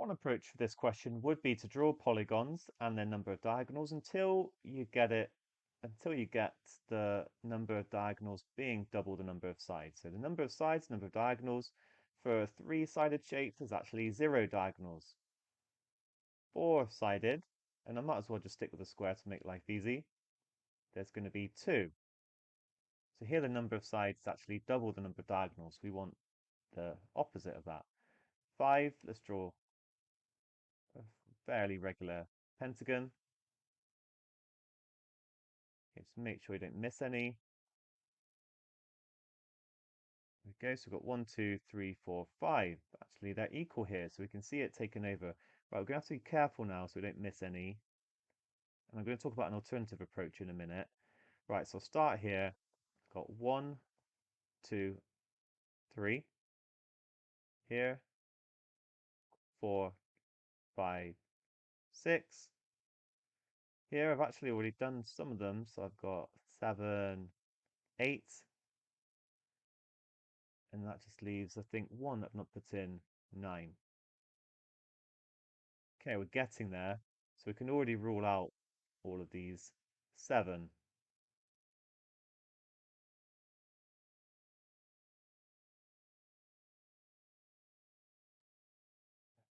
One approach for this question would be to draw polygons and their number of diagonals until you get the number of diagonals being double the number of sides. So the number of sides, number of diagonals for three-sided shapes is actually 0 diagonals. Four-sided, and I might as well just stick with a square to make life easy, there's going to be 2. So here the number of sides is actually double the number of diagonals. We want the opposite of that. 5, let's draw a fairly regular pentagon. Okay, just make sure you don't miss any. There we go, so we've got 1, 2, 3, 4, 5. Actually, they're equal here, so we can see it taken over. Right, we're going to have to be careful now so we don't miss any. And I'm going to talk about an alternative approach in a minute. Right, so I'll start here. I've got 1, 2, 3. Here, 4, 5, 6. Here, I've actually already done some of them, so I've got 7, 8. And that just leaves, I think, 1 that I've not put in, 9. Okay, we're getting there. So we can already rule out all of these. 7.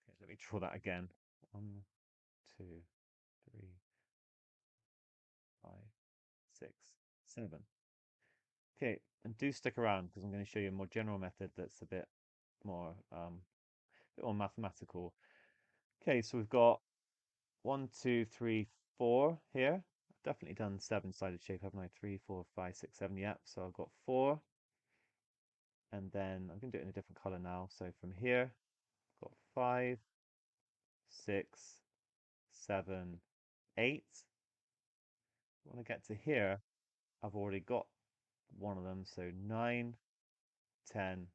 Okay, let me draw that again. 1, 2, 3, 5, 6, 7. Okay, and do stick around because I'm going to show you a more general method that's a bit more mathematical. Okay, so we've got 1, 2, 3, 4 here. I've definitely done 7-sided shape, haven't I? 3, 4, 5, 6, 7. Yep. So I've got 4. And then I'm going to do it in a different color now. So from here, I've got 5, 6, 7, 8. When I get to here, I've already got one of them. So 9, 10,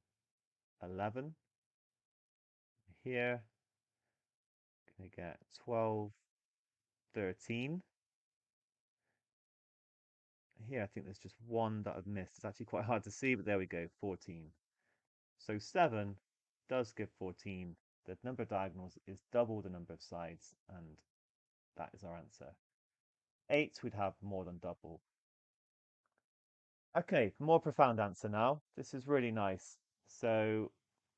11. Here, going to get 12, 13. Here, I think there's just one that I've missed. It's actually quite hard to see, but there we go, 14. So 7 does give 14. The number of diagonals is double the number of sides, and that is our answer. 8 would have more than double. Okay, more profound answer now. This is really nice. So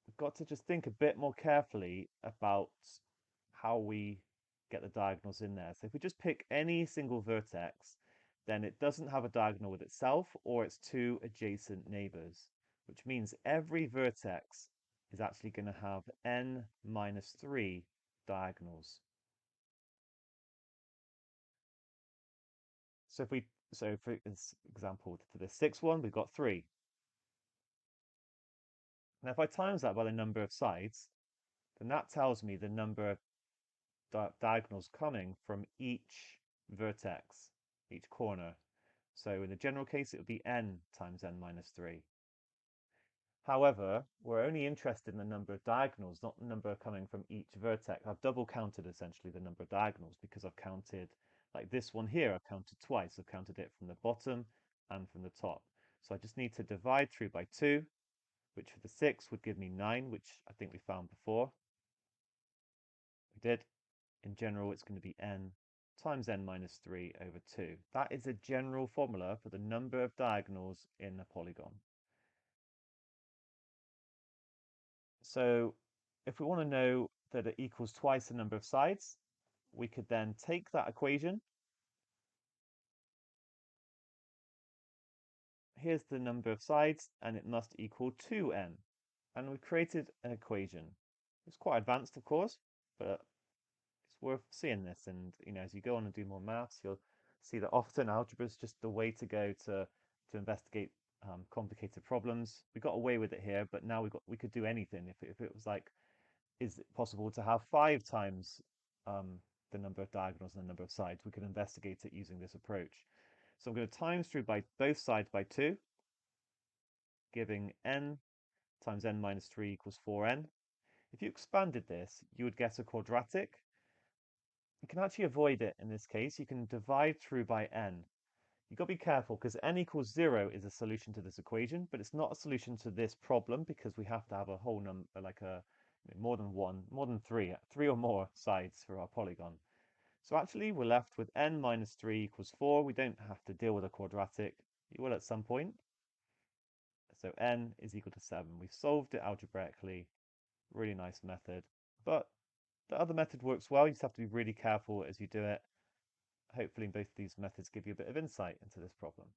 we've got to just think a bit more carefully about how we get the diagonals in there. So if we just pick any single vertex, then it doesn't have a diagonal with itself or its two adjacent neighbors, which means every vertex is actually going to have n minus 3 diagonals. So for example, for the sixth one, we've got 3. Now, if I times that by the number of sides, then that tells me the number of diagonals coming from each vertex, each corner. So in the general case, it would be n times n minus 3. However, we're only interested in the number of diagonals, not the number coming from each vertex. I've double counted essentially the number of diagonals because I've counted, like this one here, I've counted twice. I've counted it from the bottom and from the top. So I just need to divide through by 2, which for the 6 would give me 9, which I think we found before. We did. In general, it's going to be n times n minus 3 over 2. That is a general formula for the number of diagonals in a polygon. So if we want to know that it equals twice the number of sides, we could then take that equation. Here's the number of sides, and it must equal 2n. And we've created an equation. It's quite advanced, of course, but it's worth seeing this. And as you go on and do more maths, you'll see that often algebra is just the way to go to investigate complicated problems. We got away with it here, but now we could do anything. If it was like, is it possible to have 5 times the number of diagonals and the number of sides, we could investigate it using this approach. So I'm going to times through by both sides by 2, giving n times n minus 3 equals 4n. If you expanded this, you would get a quadratic. You can actually avoid it in this case. You can divide through by n. You've got to be careful because n equals 0 is a solution to this equation, but it's not a solution to this problem because we have to have a whole number, like more than one, more than three or more sides for our polygon. So actually we're left with n minus 3 equals 4. We don't have to deal with a quadratic. You will at some point. So n is equal to 7. We've solved it algebraically. Really nice method. But the other method works well. You just have to be really careful as you do it. Hopefully both of these methods give you a bit of insight into this problem.